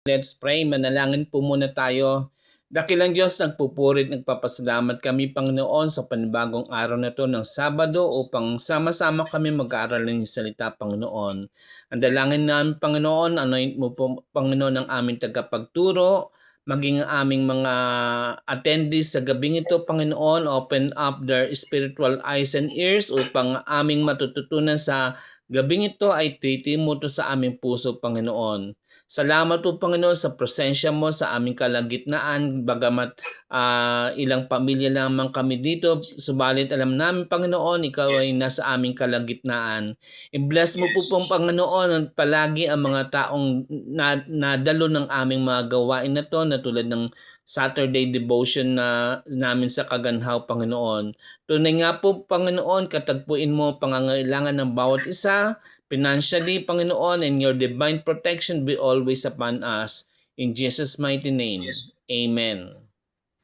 Let's pray. Manalangin po muna tayo. Dakilang Diyos, nagpupurit, nagpapasalamat kami, Panginoon, sa panibagong araw na ito ng Sabado upang sama-sama kami mag-aaral ng salita, Panginoon. Ang dalangin namin, Panginoon, anoint mo po, Panginoon, ang aming tagapagturo, maging ang aming mga attendees sa gabing ito, Panginoon, open up their spiritual eyes and ears upang aming matututunan sa gabing ito ay titimo to sa aming puso, Panginoon. Salamat po, Panginoon, sa presensya mo sa aming kalagitnaan, bagamat ilang pamilya lamang kami dito, subalit alam namin, Panginoon, ikaw ay nasa aming kalagitnaan. I-bless mo po pong, Panginoon, palagi ang mga taong nadalo ng aming mga gawain na to, na tulad ng Saturday devotion na namin sa Kaganhaw, Panginoon. Tunay nga po, Panginoon, katagpuin mo pangangailangan ng bawat isa, financially, Panginoon, and your divine protection be always upon us. In Jesus' mighty name, Amen.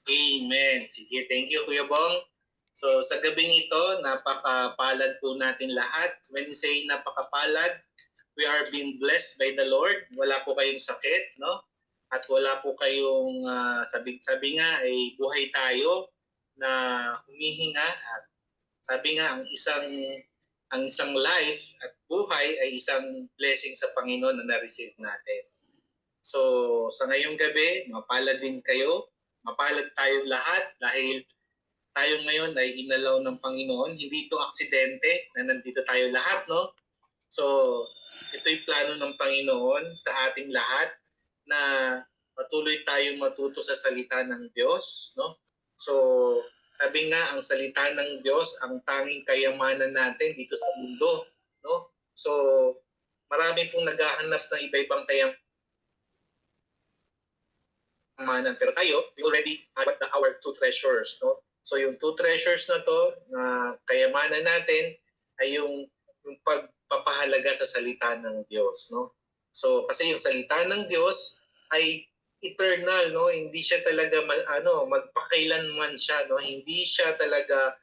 Amen. Sige, thank you, Kuya Bong. So, sa gabing ito, napakapalad po natin lahat. When we say napakapalad, we are being blessed by the Lord. Wala po kayong sakit, no? At wala po kayong, sabi nga, ay buhay tayo na humihinga. At sabi nga, ang isang life at buhay ay isang blessing sa Panginoon na na-receive natin. So, sa ngayong gabi, mapalad din kayo. Mapalad tayong lahat dahil tayo ngayon ay inalaw ng Panginoon. Hindi ito aksidente na nandito tayo lahat, no? So, ito'y plano ng Panginoon sa ating lahat na patuloy tayong matuto sa salita ng Diyos, no? So, sabi nga, ang salita ng Diyos, ang tanging kayamanan natin dito sa mundo, no? So, marami pong naghahanap ng iba-ibang kayamanan. Pero tayo, we already have our two treasures, no? So, yung two treasures na to, na kayamanan natin, ay yung pagpapahalaga sa salita ng Diyos, no? So, kasi yung salita ng Diyos ay eternal, no? Hindi siya talaga magpakailanman siya, no? Hindi siya talaga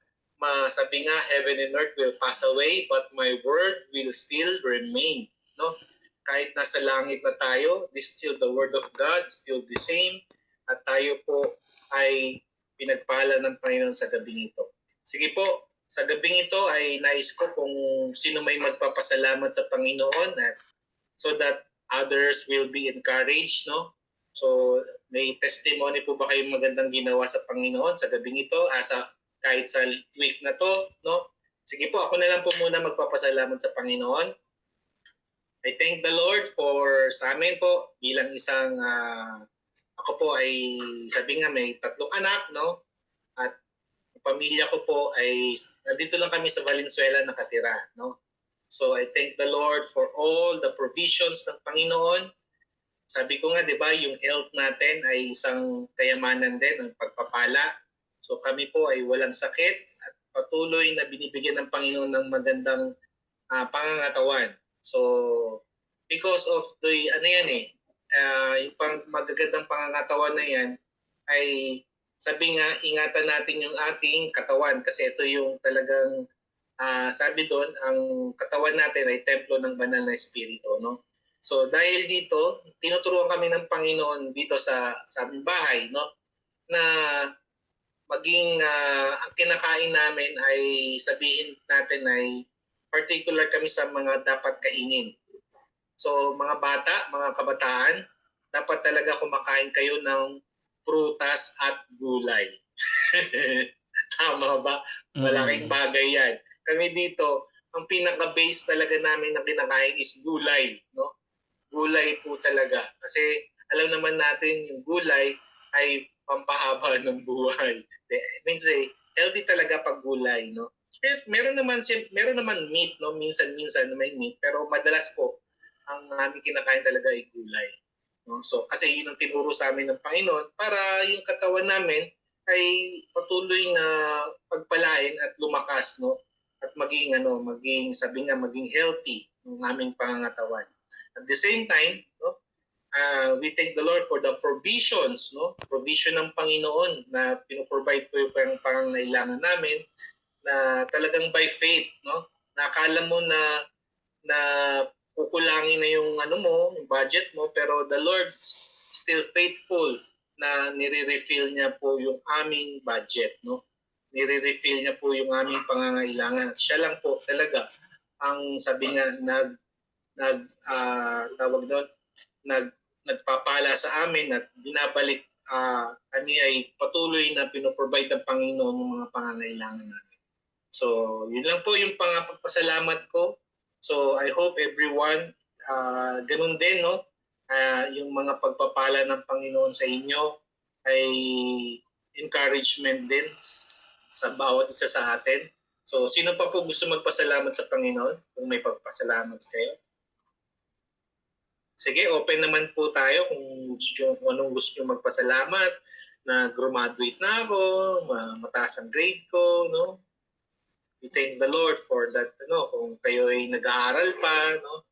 sabi nga, heaven and earth will pass away, but my word will still remain, no? Kahit nasa langit na tayo, this still the word of God, still the same, at tayo po ay pinagpala ng Panginoon sa gabing ito. Sige po, sa gabing ito ay nais ko kung sino may magpapasalamat sa Panginoon so that others will be encouraged, no? So, may testimony po ba kayong magandang ginawa sa Panginoon sa gabing ito, kahit sa week na to, no? Sige po, ako na lang po muna magpapasalamat sa Panginoon. I thank the Lord for sa amin po bilang isang, ako po ay, sabi nga, may 3 anak, no? At pamilya ko po ay, dito lang kami sa Valenzuela nakatira, no? So I thank the Lord for all the provisions ng Panginoon. Sabi ko nga, di ba, yung health natin ay isang kayamanan din, ang pagpapala. So kami po ay walang sakit at patuloy na binibigyan ng Panginoon ng magandang pangangatawan. So because of the, yung magagandang pangangatawan na yan, ay sabi nga, ingatan natin yung ating katawan kasi ito yung talagang sabi doon, ang katawan natin ay templo ng banal na espiritu, no? So dahil dito, tinuturuan kami ng Panginoon dito sa aming bahay, no? Na maging ang kinakain namin ay sabihin natin ay particular kami sa mga dapat kainin. So mga bata, mga kabataan, dapat talaga kumakain kayo ng prutas at gulay. Tama ba? Malaking bagay yan. Kami dito, ang pinaka-base talaga namin na kinakain is gulay, no? Gulay po talaga. Kasi alam naman natin yung gulay ay pampahaba ng buhay. Means healthy talaga pag gulay, no? Meron naman meat, no? Minsan-minsan na may meat, pero madalas po ang aming kinakain talaga ay gulay. No? So kasi yun ang tinuro sa amin ng Panginoon para yung katawan namin ay patuloy na pagpalain at lumakas, no? At maging sabi nga, maging healthy ng aming pangangatawan. At the same time, no, we thank the Lord for the provisions, no? Provision ng Panginoon na pinoprovide po yung pangangailangan namin na talagang by faith, no? Nakala mo na kukulangin na yung yung budget mo, pero the Lord still faithful na nire-refill niya po yung aming budget, no? Nire-refill niya po yung aming pangangailangan. At siya lang po talaga ang sabi nga tawag doon, nagpapala sa amin at binabalik kami ay patuloy na pinoprovide ng Panginoon ng mga pangangailangan namin. So, yun lang po yung pagpasalamat ko. So, I hope everyone ganun din, no? Yung mga pagpapala ng Panginoon sa inyo ay encouragement din sa bawat isa sa atin. So, sino pa po gusto magpasalamat sa Panginoon kung may pagpasalamat kayo? Sige, open naman po tayo kung anong gusto nyo magpasalamat. Na graduate na ako, mataas ang grade ko, no? We thank the Lord for that, no? Kung kayo ay nag-aaral pa, no?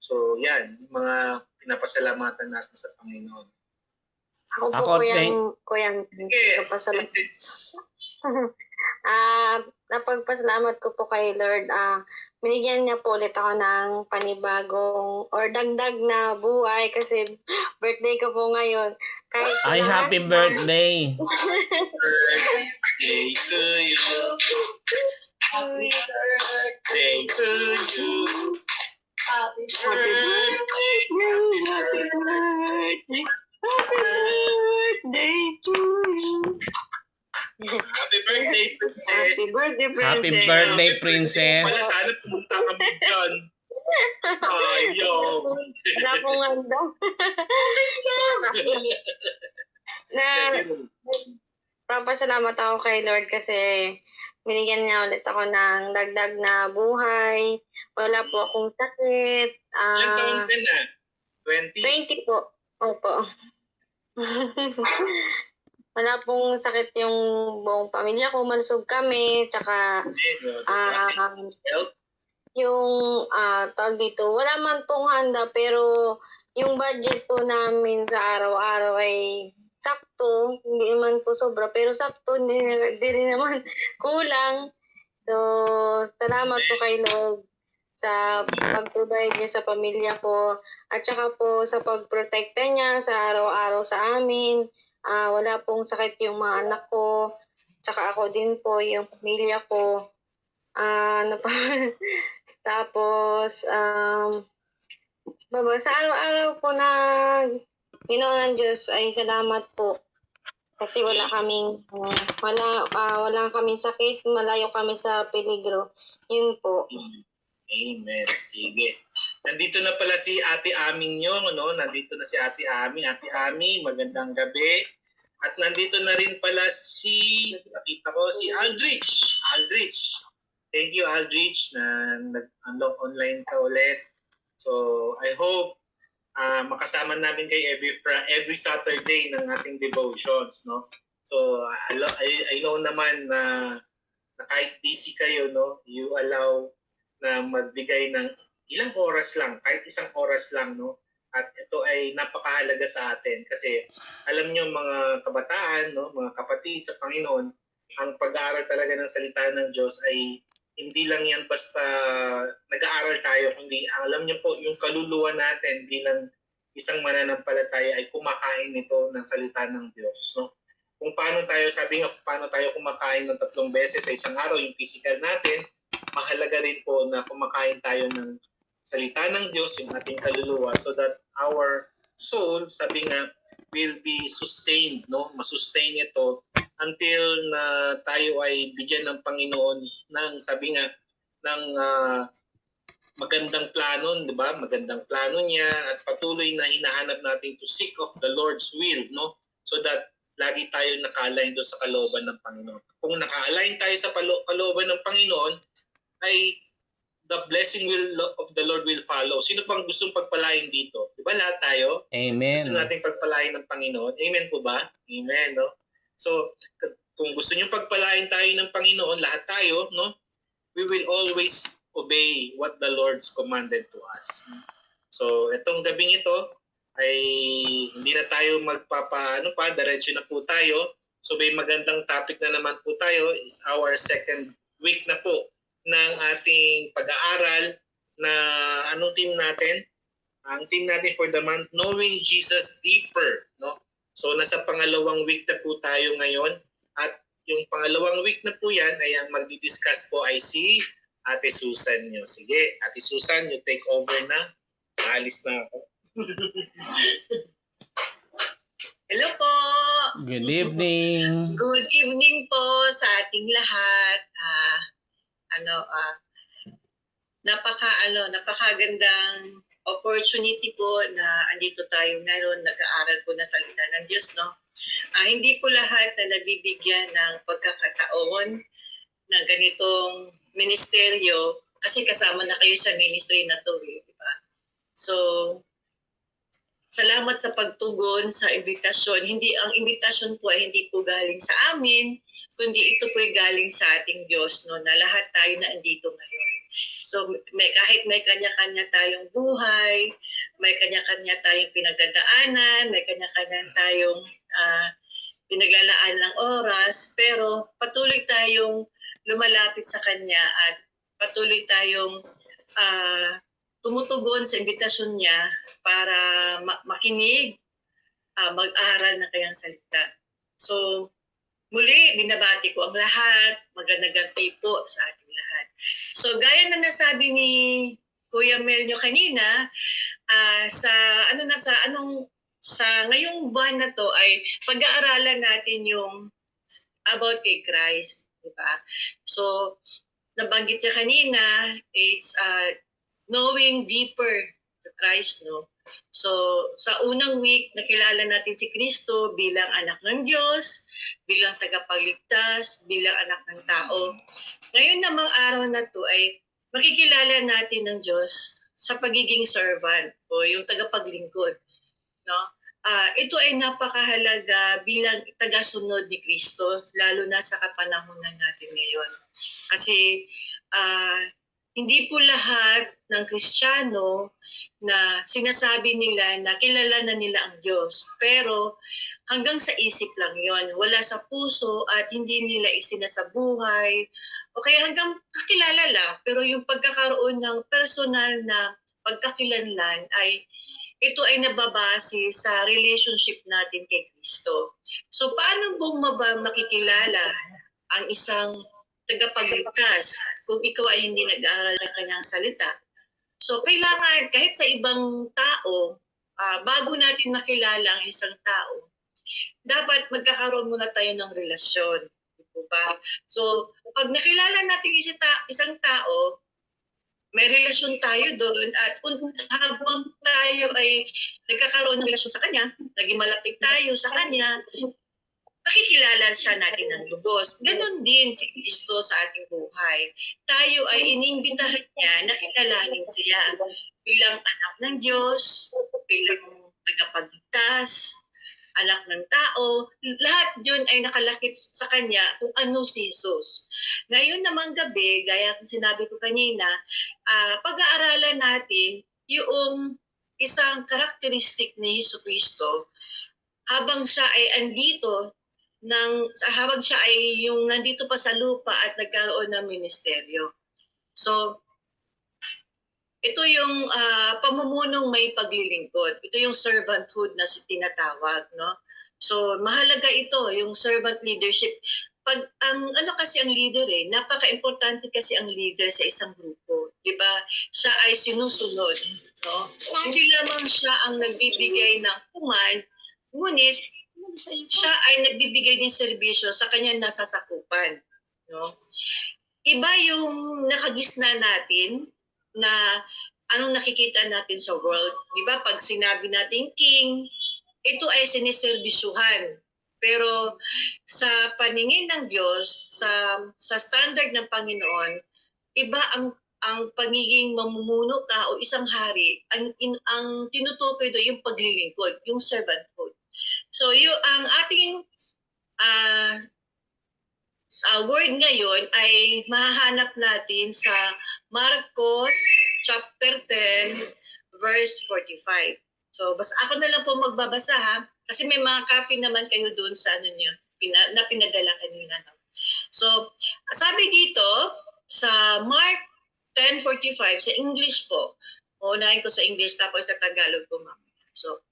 So, yan, mga pinapasalamatan natin sa Panginoon. Ako po, Ako, kuyang Sige, napasalamat. Princess. Napagpasalamat ko po kay Lord. Binigyan niya po ulit ako ng panibagong or dagdag na buhay kasi birthday ko po ngayon. Kahit Ay, happy birthday! Birthday to you. Happy birthday to you. Happy birthday. Happy birthday. Happy birthday to you. Happy birthday, Princess. Happy birthday, Happy princess. birthday, princess! Pala, sana pumunta kami dyan. Ayaw. Wala pong handa. Na, papasalamat ako kay Lord kasi binigyan niya ulit ako ng dagdag na buhay. Wala po akong sakit. Ilang taon ka na? 20? 20 po. Opo. Wala pong sakit yung buong pamilya ko. Malusog kami. Tsaka yung tawag dito, wala man pong handa pero yung budget po namin sa araw-araw ay sakto. Hindi naman po sobra pero sakto. Hindi rin naman kulang. So, salamat po kay Lord sa pag-provide niya sa pamilya ko at saka po sa pag-protekta niya sa araw-araw sa amin. Wala pong sakit yung mga anak ko. Tsaka ako din po, yung pamilya ko. Ano pa? Tapos, sa araw-araw po na Ginoo ng Diyos ay salamat po. Kasi wala kaming sakit, malayo kami sa peligro. Yun po. Amen. Sige. Nandito na pala si Ate Aming nyo, no? Nandito na si Ate Ami. Ate Ami, magandang gabi. At nandito na rin pala nakita ko, si Aldrich. Aldrich. Thank you, Aldrich, na nag-unlock online ka ulit. So, I hope makasama namin kayo every Saturday ng ating devotions, no? So, I know naman na kahit busy kayo, no? You allow na magbigay ng ilang oras lang, kahit isang oras lang, no? At ito ay napakahalaga sa atin kasi alam niyo mga kabataan, no, mga kapatid sa Panginoon, ang pag-aaral talaga ng salita ng Diyos ay hindi lang yan basta nag-aaral tayo, kundi alam niyo po yung kaluluwa natin bilang isang mananampalataya ay kumakain nito ng salita ng Diyos, no? Kung paano tayo, sabi nga, paano tayo kumakain ng 3 beses sa isang araw, yung physical natin, mahalaga rin po na kumakain tayo ng salita ng Diyos, yung ating kaluluwa, so that our soul, sabi nga, will be sustained, no? Masustain ito until na tayo ay bigyan ng Panginoon ng, sabi nga, ng magandang plano, di ba? Magandang plano niya at patuloy na hinahanap natin to seek of the Lord's will, no? So that lagi tayo naka-align doon sa kalooban ng Panginoon. Kung naka-align tayo sa kalooban ng Panginoon, ay the blessing of the Lord will follow. Sino pang gustong pagpalain dito? Di ba lahat tayo? Amen. Gusto nating pagpalain ng Panginoon. Amen po ba? Amen, no? So, kung gusto niyo pagpalain tayo ng Panginoon, lahat tayo, no? We will always obey what the Lord's commanded to us. So, itong gabing ito ay hindi na tayo diretso na po tayo. So, may magandang topic na naman po tayo. Is our second week na po ng ating pag-aaral na anong team natin? Ang theme natin for the month, Knowing Jesus Deeper. No? So nasa pangalawang week na po tayo ngayon. At yung pangalawang week na po yan ay ang magdi-discuss po ay si Ate Susan nyo. Sige, Ate Susan, you take over na. Alis na ako. Hello po. Good evening. Good evening po sa ating lahat. Napakagandang opportunity po na andito tayo ngayon, nag-aaral po na salita ng Diyos, no? Hindi po lahat na nabibigyan ng pagkakataon na ganitong ministeryo kasi kasama na kayo sa ministry na to, di ba? So, salamat sa pagtugon sa imbitasyon. Ang imbitasyon po ay hindi po galing sa amin, kundi ito po ay galing sa ating Diyos, no, na lahat tayo na andito ngayon. So kahit may kanya-kanya tayong buhay, may kanya-kanya tayong pinagdadaanan, may kanya-kanya tayong pinaglalaan ng oras, pero patuloy tayong lumalapit sa Kanya at patuloy tayong tumutugon sa imbitasyon niya para makinig, mag-aral ng kanyang salita. So, muli, binabati ko ang lahat. Magandang gabi po sa ating lahat. So, gaya na nasabi ni Kuya Melnyo kanina, sa ngayong buwan na to ay pag-aaralan natin yung about kay Christ, di ba? So, nabanggit niya kanina, it's knowing deeper to Christ, no? So, sa unang week, nakilala natin si Kristo bilang anak ng Diyos, bilang tagapagligtas, bilang anak ng tao. Ngayon namang araw na to ay makikilala natin ng Diyos sa pagiging servant o yung tagapaglingkod, no? Ito ay napakahalaga bilang tagasunod ni Kristo, lalo na sa kapanahunan natin ngayon. Kasi hindi po lahat ng Kristiyano na sinasabi nila na kilala na nila ang Diyos. Pero hanggang sa isip lang yon, wala sa puso at hindi nila isinasabuhay. O kaya hanggang kakilala lang, pero yung pagkakaroon ng personal na pagkakilanlan ay ito ay nababase sa relationship natin kay Kristo. So paano makikilala ang isang tagapagligtas kung ikaw ay hindi nag-aaral ng kanyang salita? So kailangan kahit sa ibang tao, bago natin makilala ang isang tao, dapat magkakaroon muna tayo ng relasyon. Diba? So pag nakilala natin isang tao, may relasyon tayo doon at habang tayo ay nagkakaroon ng relasyon sa kanya, naging malapit tayo sa kanya, makikilala siya natin ng lubos. Ganon din si Kristo sa ating buhay. Tayo ay iniimbitahan niya na kilalanin siya bilang anak ng Diyos, bilang tagapagligtas, anak ng tao. Lahat yun ay nakalakip sa Kanya kung ano si Jesus. Ngayon namang gabi, gaya kung sinabi ko kanina, pag-aaralan natin yung isang karakteristik ni Yesu Kristo habang siya ay andito, habang siya ay yung nandito pa sa lupa at nagkaroon ng ministeryo. So, ito yung pamumunong may paglilingkod. Ito yung servanthood na tinatawag, no? So, mahalaga ito, yung servant leadership. Pag ang leader napaka-importante kasi ang leader sa isang grupo, 'di ba? Siya ay sinusunod, no? Hindi lamang siya ang nagbibigay ng command, ngunit siya ay nagbibigay din serbisyo sa kanyang nasasakupan, no? Iba yung nakagisna natin na anong nakikita natin sa world. Di ba? Pag sinabi natin king, ito ay siniserbisyuhan. Pero sa paningin ng Diyos, sa standard ng Panginoon, iba ang pagiging mamumuno ka o isang hari. Ang tinutukoy doon yung paglilingkod, yung servanthood. So ang ating word ngayon ay mahahanap natin sa Marcos chapter 10 verse 45. So ako na lang po magbabasa ha, kasi may mga copy naman kayo doon sa na pinadala kanina. No? So sabi dito sa Mark 10:45 sa English po, Uunahin ko sa English tapos sa Tagalog ko mamaya. So,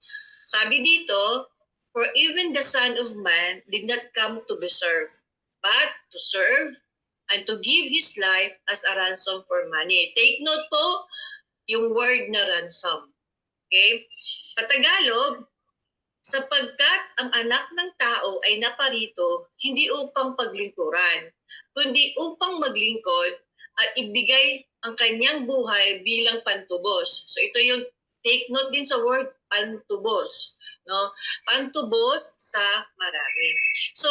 sabi dito, for even the Son of Man did not come to be served, but to serve and to give His life as a ransom for many. Take note po, yung word na ransom. Okay? Sa Tagalog, sapagkat ang anak ng tao ay naparito hindi upang paglingkuran, kundi upang maglingkod at ibigay ang kanyang buhay bilang pantubos. So ito yung take note din sa word pantubos, no? Pantubos sa marami. So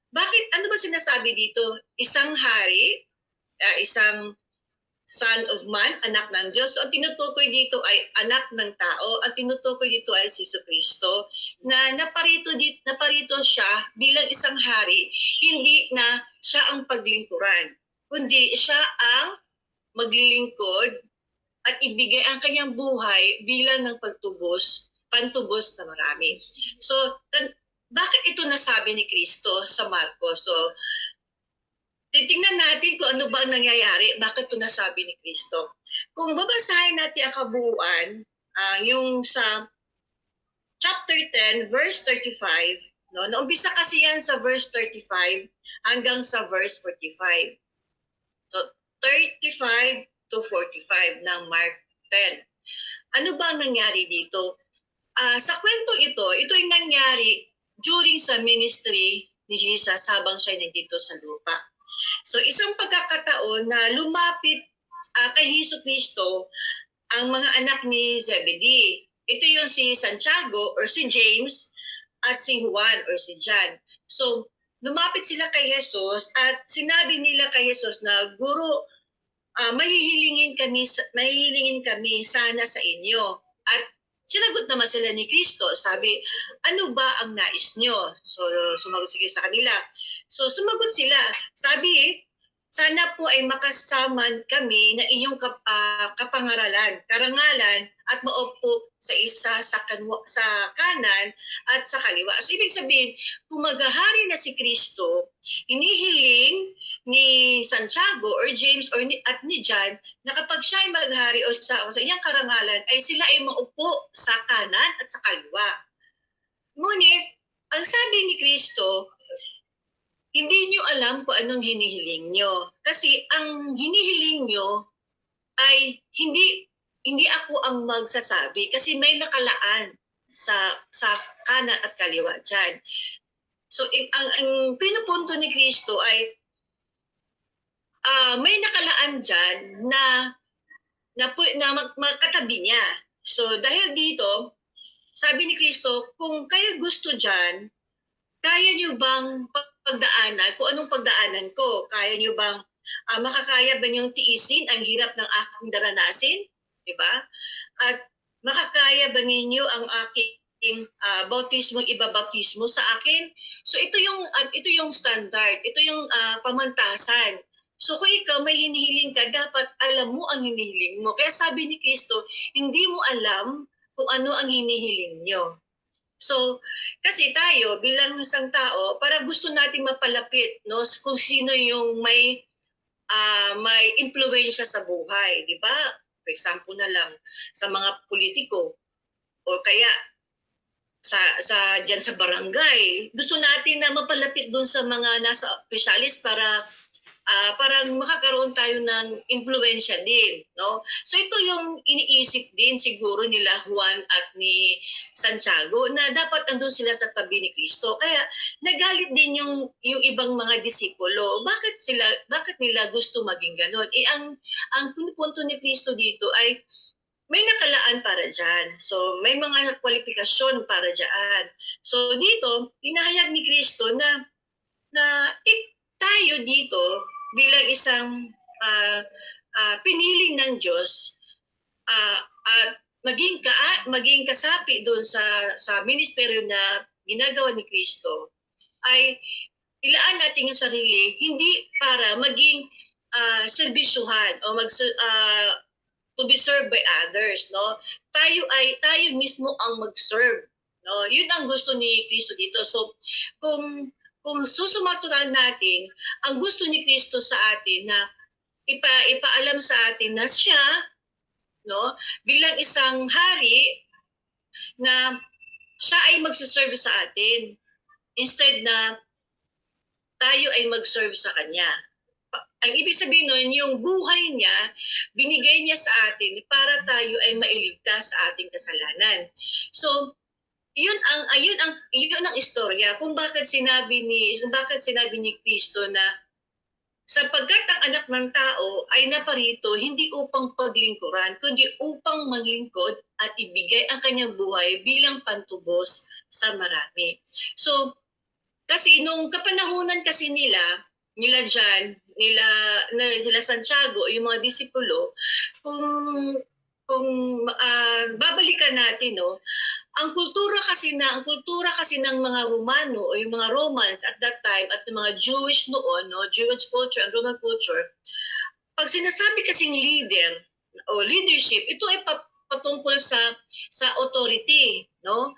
bakit ano ba sinasabi dito? Isang hari, isang Son of Man, anak ng Diyos. So ang tinutukoy dito ay anak ng tao. Ang tinutukoy dito ay si Jesucristo na naparito siya bilang isang hari, hindi na siya ang paglingkuran, kundi siya ang maglilingkod at ibigay ang kanyang buhay bilang ng pantubos na marami. So, bakit ito nasabi ni Kristo sa Marcos? So, titingnan natin kung ano ba ang nangyayari, bakit ito nasabi ni Kristo. Kung babasahin natin ang kabuuan, yung sa chapter 10, verse 35, no? Naumpisa kasi yan sa verse 35 hanggang sa verse 45. So, 35 to 45 ng Mark 10. Ano ba ang nangyari dito? Sa kwentong ito ay nangyari during sa ministry ni Jesus habang siya nandito sa lupa. So, isang pagkakataon na lumapit kay Jesucristo ang mga anak ni Zebedee. Ito yung si Santiago or si James at si Juan or si John. So, lumapit sila kay Jesus at sinabi nila kay Jesus na, Guro, mahihilingin kami sana sa inyo. At sinagot naman sila ni Kristo. Sabi, ano ba ang nais nyo? So, sumagot sila sa kanila. So, sumagot sila. Sabi, sana po ay makasama kami na inyong kapangaralan, karangalan at maupo sa isa sa kanan at sa kaliwa. So, ibig sabihin, kung maghahari na si Kristo, hinihiling ni Santiago or James at ni John na kapag siya ay maghari o sa iyang karangalan ay sila ay maupo sa kanan at sa kaliwa. Ngunit, ang sabi ni Kristo, hindi nyo alam kung anong hinihiling nyo. Kasi ang hinihiling nyo ay hindi ako ang magsasabi kasi may nakalaan sa kanan at kaliwa dyan. So, ang pinupunto ni Kristo ay may nakalaan dyan na makatabi niya. So, dahil dito, sabi ni Kristo, kung kayo gusto dyan, kaya nyo bang pagdaanan, kung anong pagdaanan ko? Kaya nyo bang, makakaya ba niyong tiisin ang hirap ng aking daranasin? Diba? At makakaya ba ninyo ang aking bautismo, ibabautismo sa akin? So ito yung standard, ito yung pamantasan. So kung ikaw may hinihiling ka, dapat alam mo ang hinihiling mo. Kaya sabi ni Kristo, hindi mo alam kung ano ang hinihiling nyo. So, kasi tayo bilang isang tao, para gusto natin mapalapit, no, kung sino yung may impluwensya sa buhay, di ba? For example na lang sa mga politiko o kaya diyan sa barangay, gusto natin na mapalapit doon sa mga nasa opisyalis para parang makakaroon tayo ng impluwensya din, no? So ito yung iniisip din siguro nila Juan at ni Santiago na dapat andun sila sa tabi ni Kristo. Kaya nagalit din yung ibang mga disipulo. Bakit nila gusto maging ganon? Ang pinupunto ni Kristo dito ay may nakalaan para dyan. So may mga kwalifikasyon para dyan. So dito, hinahayag ni Kristo na tayo dito bilang isang piniling ng Diyos at maging kasapi doon sa ministeryo na ginagawa ni Kristo ay ilaan natin yung sarili hindi para maging serbisyuhan o to be served by others, no? Tayo mismo ang mag-serve, no? Yun ang gusto ni Kristo dito. So kung susumatural natin, ang gusto ni Kristo sa atin na ipaalam sa atin na siya no? Bilang isang hari na siya ay magsiserve sa atin instead na tayo ay mag-serve sa kanya. Ang ibig sabihin nun, yung buhay niya, binigay niya sa atin para tayo ay mailigtas sa ating kasalanan. So, yun ang istorya kung bakit sinabi ni Kristo na sapagkat ang anak ng tao ay naparito hindi upang paglingkuran, kundi upang maglingkod at ibigay ang kanyang buhay bilang pantubos sa marami. So, kasi nung kapanahunan kasi nila John, nila Santiago, yung mga disipulo, kung babalikan natin, no, ang kultura kasi ng mga Romano o yung mga Romans at that time at yung mga Jewish noon, no, Jewish culture and Roman culture, pag sinasabi kasing leader o leadership, ito ay patungkol sa authority, no?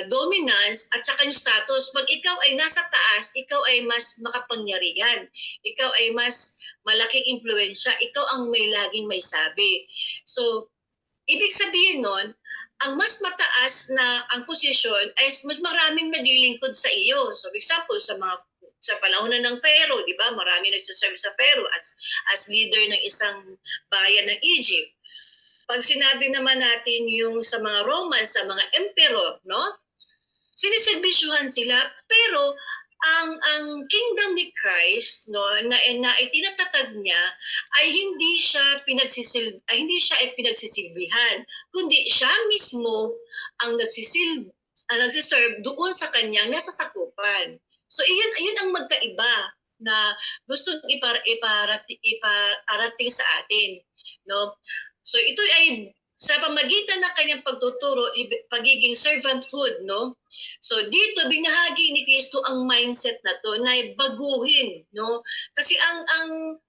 Dominance at saka yung status. Pag ikaw ay nasa taas, ikaw ay mas makapangyarihan. Ikaw ay mas malaking impluwensya. Ikaw ang laging may sabi. So, ibig sabihin nun, ang mas mataas na ang posisyon ay mas maraming naglilingkod sa iyo. So, for example, sa panahon ng Pharaoh, di ba? Marami nagsiserve sa Pharaoh as leader ng isang bayan ng Egypt. Pag sinabi naman natin yung sa mga Romans, sa mga emperor, no? Siniserbisyuhan sila, pero ang kingdom ni Christ, no, na itinatatag niya ay hindi siya pinagsisilbihan, kundi siya mismo ang nagsiserve doon sa kanyang nasasakupan. So iyon ang magkaiba na gustong iparating sa atin, no? So ito ay sa pamagitan ng kanyang pagtuturo, pagiging servanthood, no? So dito binahagi ni Kristo ang mindset na to na baguhin, no? Kasi ang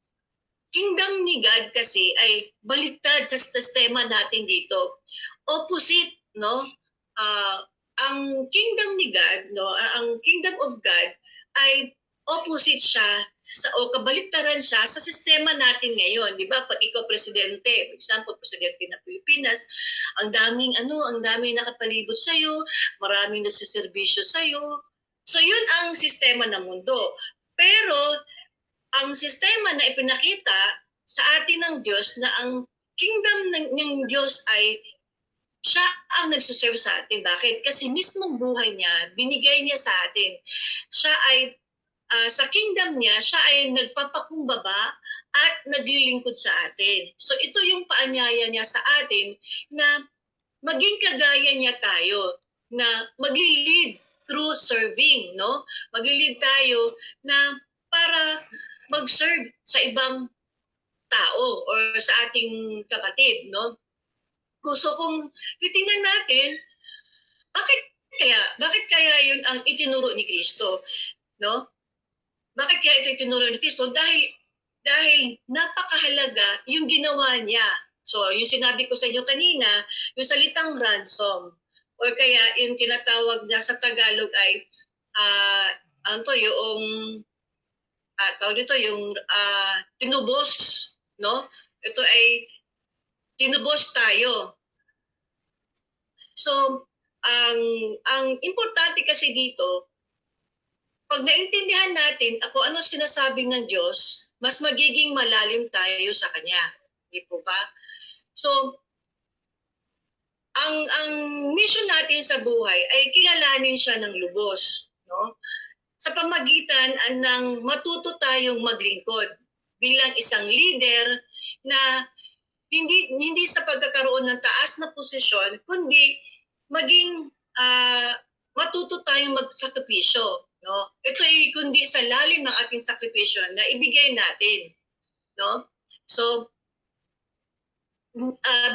kingdom ni God kasi ay baliktad sa sistema natin dito. Opposite, no? Ang kingdom ni God, no, ang kingdom of God ay opposite siya o kabaliktaran siya sa sistema natin ngayon, di ba? Pag ikaw presidente, for example, presidente ng Pilipinas, ang daming nakapalibot sa iyo, maraming nagseserbisyo sa iyo. So yun ang sistema ng mundo. Pero ang sistema na ipinakita sa atin ng Diyos na ang kingdom ng Diyos ay siya ang nagsuserve sa atin. Bakit? Kasi mismong buhay niya, binigay niya sa atin. Siya ay sa kingdom niya, siya ay nagpapakumbaba at naglilingkod sa atin. So ito yung paanyaya niya sa atin na maging kagaya niya tayo, na magli-lead through serving, no? Magli-lead tayo na para mag-serve sa ibang tao or sa ating kapatid, no? So kung titingnan natin, bakit kaya yun ang itinuro ni Kristo, no? Bakit kaya ito itinuro ni Kristo? Dahil napakahalaga yung ginawa niya. So, yung sinabi ko sa inyo kanina, yung salitang ransom, or kaya yung tinatawag na sa Tagalog ay, yung tinubos, no? Ito ay tinubos tayo. So, ang importante kasi dito, pag naintindihan natin ako ano sinasabi ng Diyos, mas magiging malalim tayo sa Kanya. Di po ba? So, ang mission natin sa buhay ay kilalanin siya ng lubos, no? Sa pamagitan ng matuto tayong maglingkod bilang isang leader na hindi sa pagkakaroon ng taas na posisyon, kundi maging matuto tayong magsakripisyo. No? Ito ay kundi sa lalim ng ating sakripisyo na ibigay natin. No? So,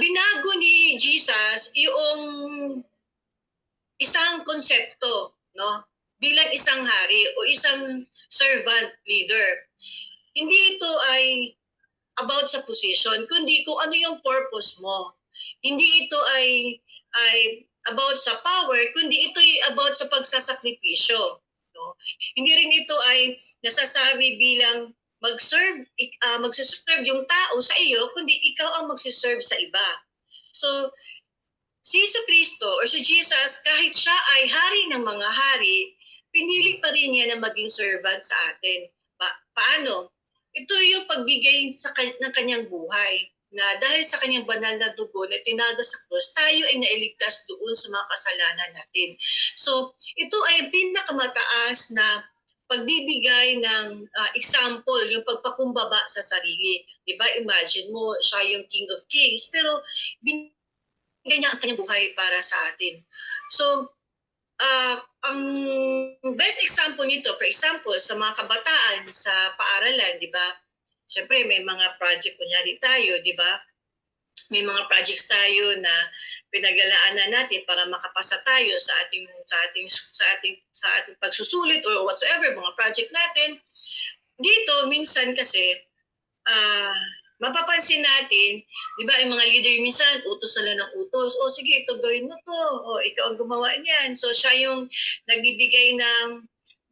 binago ni Jesus yung isang konsepto, no? Bilang isang hari o isang servant leader. Hindi ito ay about sa position, kundi kung ano yung purpose mo. Hindi ito ay about sa power, kundi ito ay about sa pagsasakripisyo. No? Hindi rin ito ay nasasabi bilang magsiserve yung tao sa iyo, kundi ikaw ang magsiserve sa iba. So, si Kristo or si Jesus, kahit siya ay hari ng mga hari, pinili pa rin niya na maging servant sa atin. Paano? Ito yung pagbigay ng kanyang buhay na dahil sa kanyang banal na dugo na tinaga sa krus, tayo ay nailigtas doon sa mga kasalanan natin. So, ito ay pinakamataas na pagbibigay ng example, yung pagpakumbaba sa sarili. Diba? Imagine mo, siya yung King of Kings, pero binigay niya ang kanyang buhay para sa atin. So, ang best example nito, for example, sa mga kabataan sa paaralan, di ba? Siyempre, may mga project kunyari tayo, di ba? May mga projects tayo na pinaglalaanan natin para makapasa tayo sa ating pagsusulit or whatsoever mga project natin. Dito minsan kasi mapapansin natin, di ba, yung mga leader minsan, utos na lang ng utos. O sige, ito gawin mo to. O ikaw ang gumawa niyan. So siya yung nagbibigay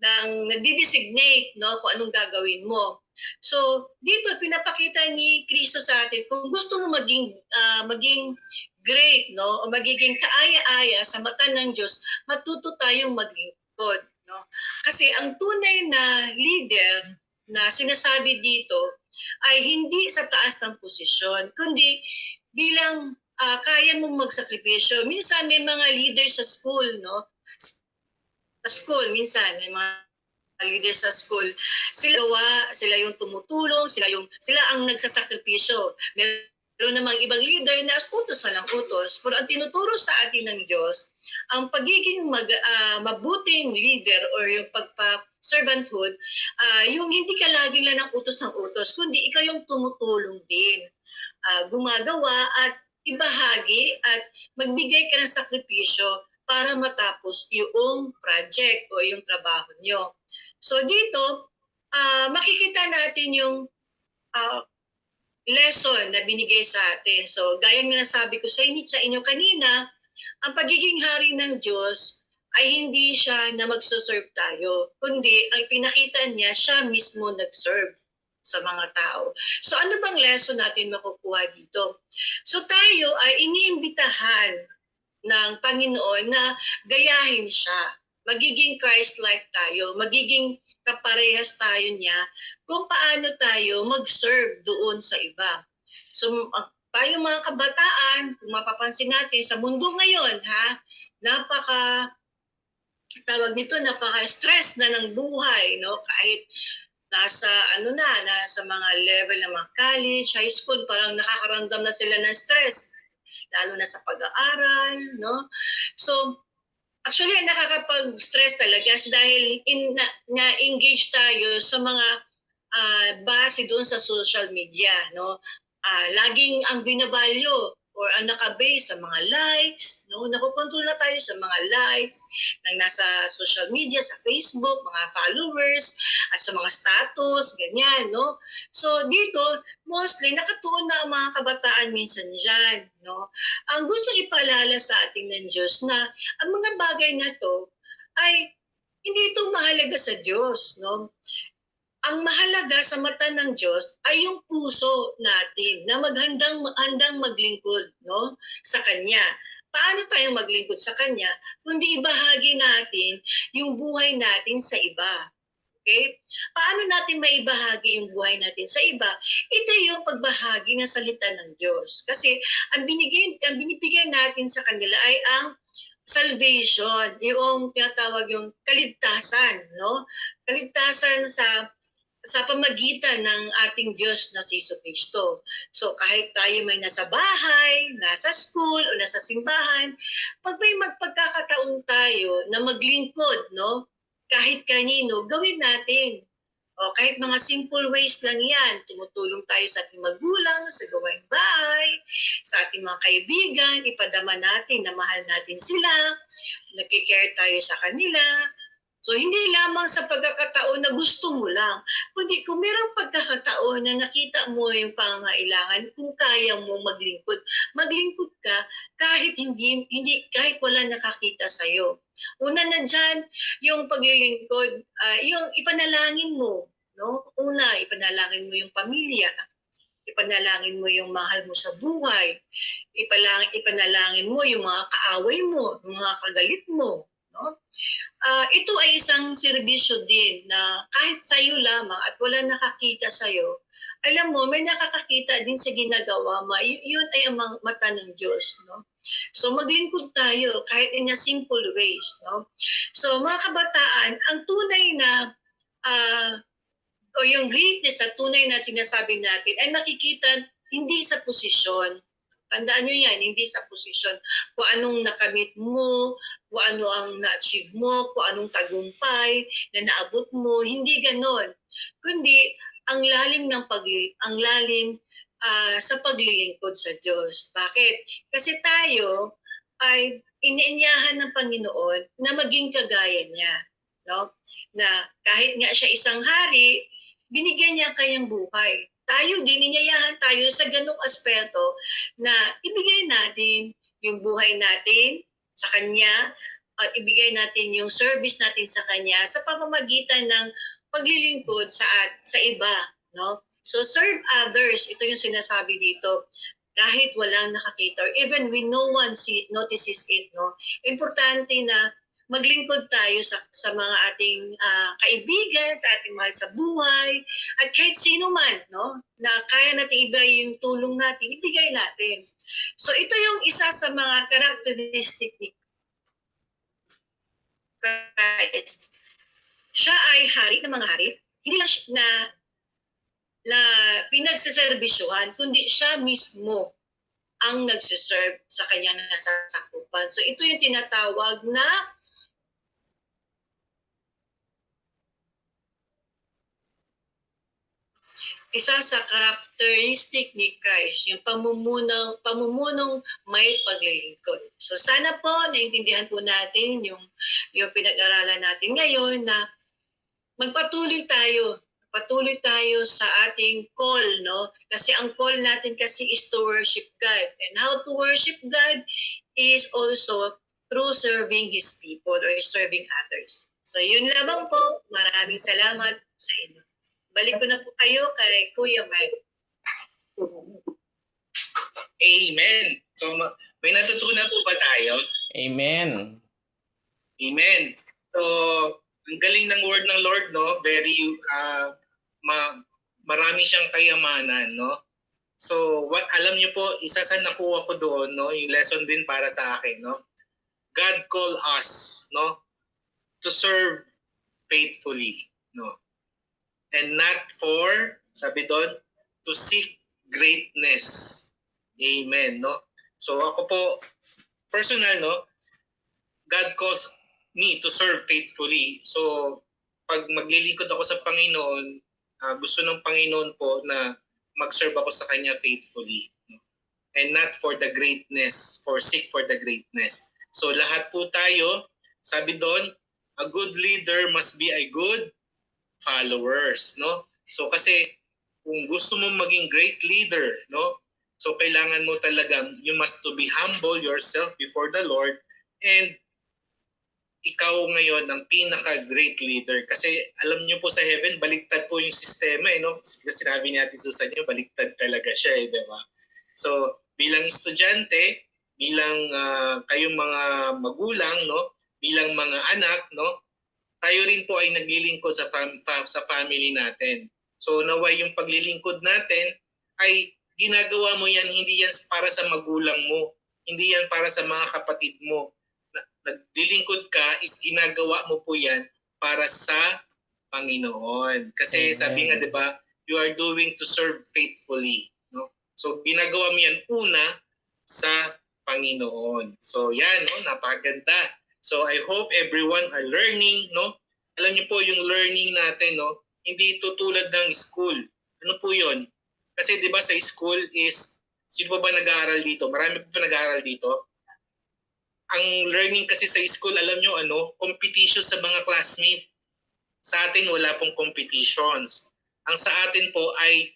nagdi-designate, no, kung anong gagawin mo. So dito, pinapakita ni Kristo sa atin, kung gusto mo maging great, no, o magiging kaaya-aya sa mata ng Diyos, matuto tayong maglingkod. No? Kasi ang tunay na leader na sinasabi dito, ay hindi sa taas ng posisyon, kundi bilang kaya mong magsakripisyo. Minsan may mga leaders sa school, no? Sa school, minsan may mga leaders sa school. Sila yung tumutulong, sila ang nagsasakripisyo. Meron namang ibang leader na utos na lang utos. Pero ang tinuturo sa atin ng Diyos, ang pagiging mabuting leader or yung servanthood, yung hindi ka lagi lang ng utos, kundi ikaw yung tumutulong din. Gumagawa at ibahagi at magbigay ka ng sakripisyo para matapos yung project o yung trabaho nyo. So dito, makikita natin yung lesson na binigay sa atin. So gaya ng nasabi ko sa inyo kanina, ang pagiging hari ng Diyos ay hindi siya na magsuserve tayo, kundi ang pinakita niya, siya mismo nag-serve sa mga tao. So ano bang lesson natin makukuha dito? So tayo ay iniimbitahan ng Panginoon na gayahin siya. Magiging Christ-like tayo, magiging kaparehas tayo niya kung paano tayo mag-serve doon sa iba. So tayong mga kabataan, kung mapapansin natin sa mundo ngayon, napaka-stress na ng buhay, no? Kahit nasa mga level ng mga college, high school, parang nakakaramdam na sila ng stress, lalo na sa pag-aaral, no? So, actually, nakakapag-stress talaga dahil na-engage tayo sa mga base doon sa social media, no? Laging ang binavalue or ang nakabase sa mga likes, no? Nakukontrol na tayo sa mga likes ng nasa social media, sa Facebook, mga followers, at sa mga status, ganyan, no? So dito, mostly nakatuon na ang mga kabataan minsan dyan, no? Ang gustong ipaalala sa ating ng Diyos na ang mga bagay na to ay hindi ito mahalaga sa Diyos, no? Ang mahalaga sa mata ng Diyos ay yung puso natin na handang maglingkod, no, sa Kanya. Paano tayo maglingkod sa Kanya? Kundi ibahagi natin yung buhay natin sa iba. Okay? Paano natin maibahagi yung buhay natin sa iba? Ito yung pagbahagi ng salita ng Diyos. Kasi ang binibigyan natin sa kanila ay ang salvation, yung tinatawag yung kaligtasan, no? Kaligtasan sa pamagitan ng ating Diyos na si Kristo. So kahit tayo may nasa bahay, nasa school, o nasa simbahan, pag may magpagkakataon tayo na maglingkod, no, kahit kanino, gawin natin. O kahit mga simple ways lang yan, tumutulong tayo sa ating magulang, sa gawaing bahay, sa ating mga kaibigan, ipadama natin na mahal natin sila, nagkikare tayo sa kanila. So hindi lamang sa pagkakataon na gusto mo lang, kundi kung mayroong pagkakataon na nakita mo yung pangangailangan, kung kaya mo maglingkod ka kahit kahit wala nakakita sa iyo. Una na diyan, yung paglilingkod, yung ipanalangin mo, no? Una, ipanalangin mo yung pamilya, ipanalangin mo yung mahal mo sa buhay, ipanalangin mo yung mga kaaway mo, yung mga kagalit mo, no? Ito ay isang serbisyo din na kahit sa'yo lamang at wala nakakita sa'yo, alam mo, may nakakakita din sa ginagawa mo. Yun ay ang mata ng Diyos, no? So maglingkod tayo kahit in a simple ways, no? So mga kabataan, ang tunay na o yung greatness na tunay na sinasabi natin ay makikita hindi sa posisyon. Tandaan nyo yan, hindi sa posisyon. Kung anong nakamit mo, kung ano ang na-achieve mo, kung anong tagumpay na naabot mo, hindi ganon. Kundi ang lalim sa paglilingkod sa Diyos. Bakit? Kasi tayo ay iniinyahan ng Panginoon na maging kagaya niya, no? Na kahit nga siya isang hari, binigyan niya ang kanyang buhay. Tayo din, inayahan tayo sa ganung aspeto na ibigay natin yung buhay natin sa Kanya at ibigay natin yung service natin sa Kanya sa pamamagitan ng paglilingkod sa iba. No? So serve others, ito yung sinasabi dito. Kahit walang nakakita or even when no one notices it. No? Importante na maglingkod tayo sa mga ating kaibigan, sa ating mahal sa buhay, at kahit sino man, no, na kaya natin ibigay yung tulong natin, ibigay natin. So ito yung isa sa mga characteristic ni Christ. Siya ay hari ng mga hari, hindi lang siya na pinagsaserbisyuhan, kundi siya mismo ang nagsiserve sa kanyang nasasakupan. So ito yung tinatawag na isa sa characteristic ni Christ, yung pamumunong may paglilingkod. So sana po naintindihan po natin yung pinag-aralan natin ngayon na magpatuloy tayo sa ating call, no? Kasi ang call natin kasi is to worship God. And how to worship God is also through serving His people or serving others. So yun lamang po. Maraming salamat sa inyo. Balik ko na po kayo kay Kuya Mike. Amen. So may natutunan po ba tayo? Amen. Amen. So ang galing ng word ng Lord, no? Very marami siyang kayamanan, no? So alam niyo po, isa sa nakuha ko doon, no, yung lesson din para sa akin, no? God call us, no, to serve faithfully, no? And not for, sabi doon, to seek greatness. Amen, no? So ako po, personal, no, God calls me to serve faithfully. So pag maglilingkod ako sa Panginoon, gusto ng Panginoon po na mag-serve ako sa Kanya faithfully. No? And not for the greatness, seek for the greatness. So lahat po tayo, sabi doon, a good leader must be a good followers, no? So kasi kung gusto mo maging great leader, no? So kailangan mo talaga, you must to be humble yourself before the Lord, and ikaw ngayon ang pinaka-great leader. Kasi alam niyo po sa heaven, baliktad po yung sistema, no? Kasi sinabi ni Ate Susan niyo, baliktad talaga siya, di ba? So bilang estudyante, bilang kayong mga magulang, no? Bilang mga anak, no? Tayo rin po ay naglilingkod sa family natin. So naway yung paglilingkod natin ay ginagawa mo yan, hindi yan para sa magulang mo, hindi yan para sa mga kapatid mo. Naglilingkod ka is ginagawa mo po yan para sa Panginoon. Kasi sabi nga, di ba, you are doing to serve faithfully. No? So ginagawa mo yan una sa Panginoon. So yan, no? Napakaganda. So I hope everyone are learning, no? Alam niyo po yung learning natin, no? Hindi ito tulad ng school. Ano po 'yon? Kasi 'di ba sa school is sino pa ba nag-aaral dito? Marami pa nag-aaral dito. Ang learning kasi sa school, alam niyo ano, competition sa mga classmate. Sa atin wala pong competitions. Ang sa atin po ay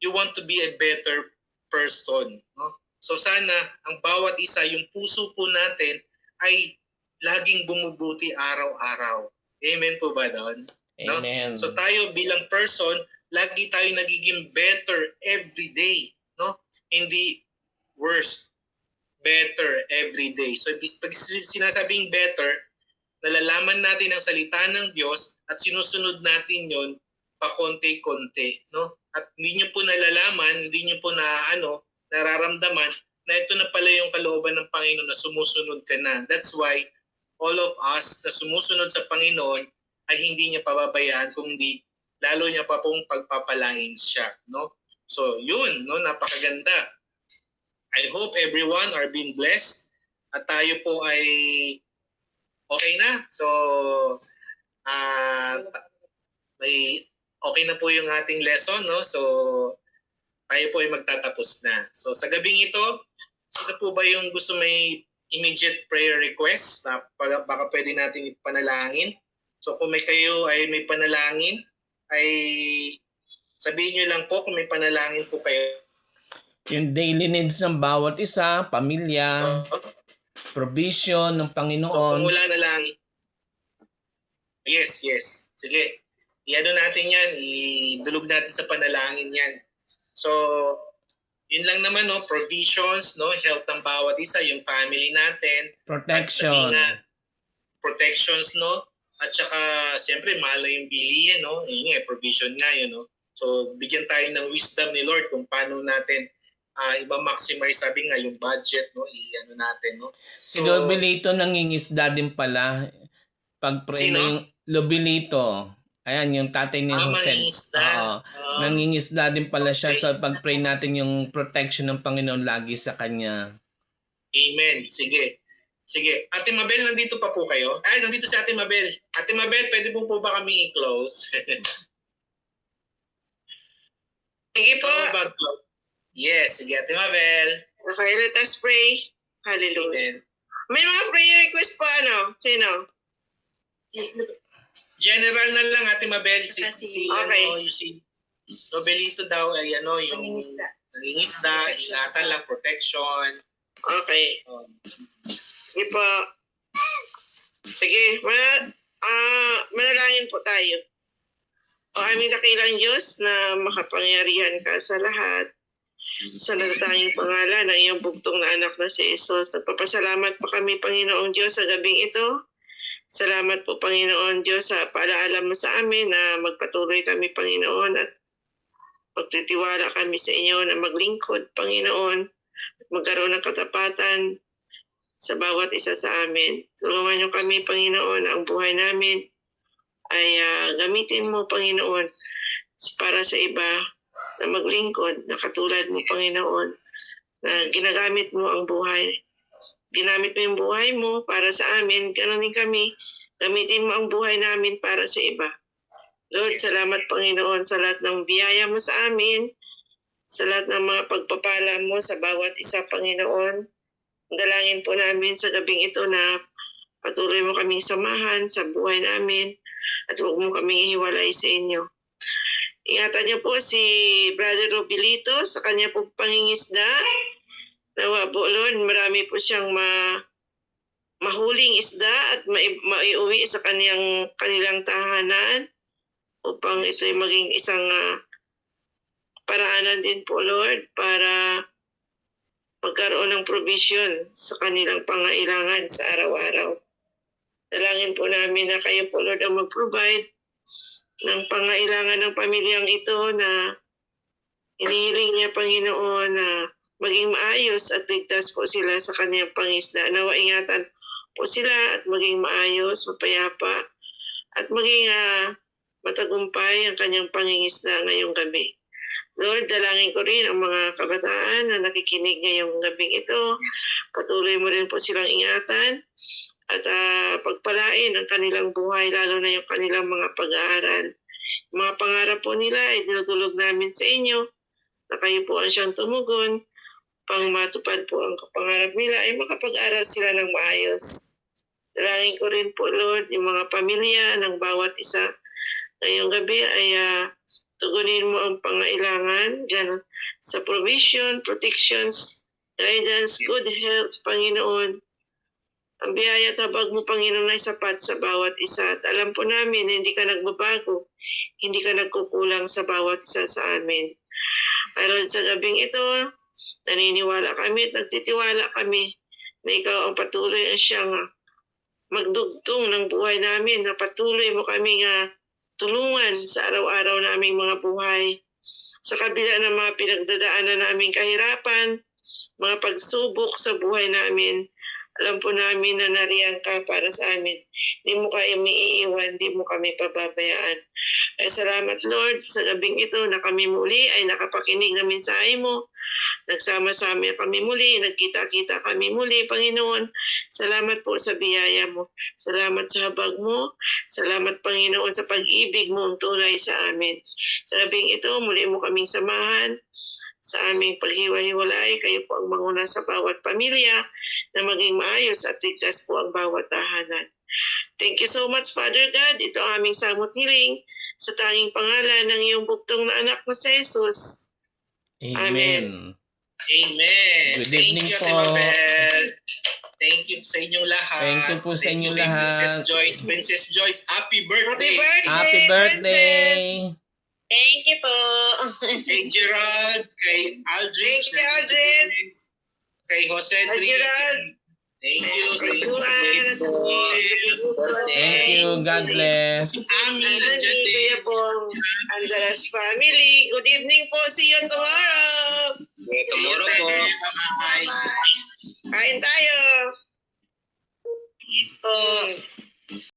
you want to be a better person, no? So sana ang bawat isa, yung puso po natin ay laging bumubuti araw-araw. Amen po ba doon? No? Amen. So tayo bilang person, lagi tayo nagiging better every day. No? Hindi worse. Better every day. So pag sinasabing better, nalalaman natin ang salita ng Diyos at sinusunod natin yon pakonti-konti. No? At hindi nyo po nalalaman, hindi nyo po nararamdaman na ito na pala yung kalooban ng Panginoon na sumusunod ka na. That's why all of us na sumusunod sa Panginoon ay hindi niya pababayaan, kundi lalo niya pa pong pagpapalain siya. No? So yun, no? Napakaganda. I hope everyone are being blessed at tayo po ay okay na. So may okay na po yung ating lesson, no? So tayo po ay magtatapos na. So sa gabing ito, sino po ba yung gusto may immediate prayer request? Baka pwede natin ipanalangin. So kung kayo ay may panalangin, ay sabihin nyo lang po kung may panalangin po kayo. Yung daily needs ng bawat isa, pamilya, provision ng Kung Panginoon. wala na lang. Yes. Sige. Iano natin yan. Idulog natin sa panalangin yan. So, yun lang naman, no? Provisions, no? Health ng bawat isa, yung family natin. Protection. Protections, no? At saka, siyempre, mahal na yung bilihin, no? Yun nga, provision nga yun, no? So, bigyan tayo ng wisdom ni Lord kung paano natin iba-maximize, sabi nga, yung budget, no? I-ano natin, no? Si Lobilito nangingisda din pala. Pag-pray Sino? na yung Lobilito. Ayan, yung tatay ni Jose. Mangingisda. Oo. Nangingisda din pala siya. Okay. So, pag-pray natin yung protection ng Panginoon lagi sa kanya. Amen. Sige. Ate Mabel, nandito pa po kayo? Ay, nandito si Ate Mabel. Ate Mabel, pwede po ba kami i-close? Sige po. Yes, sige Ate Mabel. Okay, let us pray. Hallelujah. Amen. May mga prayer request pa, Sino? General na lang Ate Mabel. Si Okay. yung si Nobelito daw ay yung nangingisda, ingatan lang, protection. Okay. Sige po. Sige, manalangin po tayo. O aming dakilang Diyos na makapangyarihan ka sa lahat, sa natatanging pangalan ng iyong bugtong na anak na si Jesus. Nagpapasalamat po kami, Panginoong Diyos, sa gabing ito. Salamat po, Panginoon Diyos, sa paalaala mo sa amin na magpatuloy kami, Panginoon, at magtitiwala kami sa inyo na maglingkod, Panginoon, at magkaroon ng katapatan sa bawat isa sa amin. Tulungan niyo kami, Panginoon, ang buhay namin ay gamitin mo, Panginoon, para sa iba na maglingkod, na katulad mo, Panginoon, na ginagamit mo ang buhay. Ginamit mo yung buhay mo para sa amin, ganoon din kami, gamitin mo ang buhay namin para sa iba. Lord, salamat, Panginoon, sa lahat ng biyaya mo sa amin, sa lahat ng mga pagpapala mo sa bawat isa, Panginoon. Dalangin po namin sa gabing ito na patuloy mo kaming samahan sa buhay namin at huwag mo kaming ihiwalay sa inyo. Ingatan niyo po si Brother Robilito sa kanya po pangingisda. Nawa po, Lord, marami po siyang mahuling isda at maiuwi sa kanilang tahanan upang ito'y maging isang paraanan din po, Lord, para magkaroon ng provision sa kanilang pangailangan sa araw-araw. Dalangin po namin na kayo po, Lord, ang mag-provide ng pangailangan ng pamilyang ito na inihiling niya, Panginoon, na maging maayos at ligtas po sila sa kanyang pangisda. Nawa ingatan po sila at maging maayos, mapayapa, at maging matagumpay ang kanyang pangingisda ngayong gabi. Lord, dalangin ko rin ang mga kabataan na nakikinig ngayong gabing ito. Patuloy mo rin po silang ingatan at pagpalain ang kanilang buhay, lalo na yung kanilang mga pag-aaral. Yung mga pangarap po nila ay dinudulog namin sa inyo na kayo po ang siyang tumugon pang matupad po ang pangarap nila ay makapag-aral sila ng maayos. Dalangin ko rin po, Lord, yung mga pamilya ng bawat isa ngayong gabi ay tugunin mo ang pangailangan dyan sa provision, protections, guidance, good health, Panginoon. Ang biyaya at habag mo, Panginoon, ay sapat sa bawat isa. At alam po namin na hindi ka nagbabago, hindi ka nagkukulang sa bawat isa sa amin. Pero sa gabing ito, naniniwala kami at nagtitiwala kami na ikaw ang patuloy ang siyang magdugtong ng buhay namin, na patuloy mo kami tulungan sa araw-araw naming mga buhay. Sa kabila ng mga pinagdadaanan naming kahirapan, mga pagsubok sa buhay namin, alam po namin na nariyan ka para sa amin. Di mo kami iiwan, di mo kami pababayaan. Ay salamat Lord sa gabing ito na kami muli ay nakapakinig ng mensahe mo. Nagsama-sama kami muli, nagkita-kita kami muli, Panginoon. Salamat po sa biyaya mo. Salamat sa habag mo. Salamat, Panginoon, sa pag-ibig mo ang tunay sa amin. Sa gabing ito, muli mo kaming samahan sa aming paghiwa-hiwalay. Kayo po ang manguna sa bawat pamilya na maging maayos at ligtas po ang bawat tahanan. Thank you so much, Father God. Ito ang aming samot hiling sa tanging pangalan ng iyong buktong na anak na si Jesus. Amen. Amen. Good Thank evening you, po. Ate Mabel. Thank you sa inyong lahat. Thank you po sa inyong kay lahat. Princess Joyce, happy birthday. Happy birthday! Happy birthday! Princess! Thank you po. Kay Gerald, kay Aldrich, Thank you, Aldrich. kay Jose Hi, Dri. Gerald. Thank you sa Thank you, inyong Ann. Thank you. God bless. Si Ami, Anani, nandiyan din. Kuya Bong, and the rest family. Good evening po. See you tomorrow. Tomorrow po. Bye-bye. Kain tayo. Po.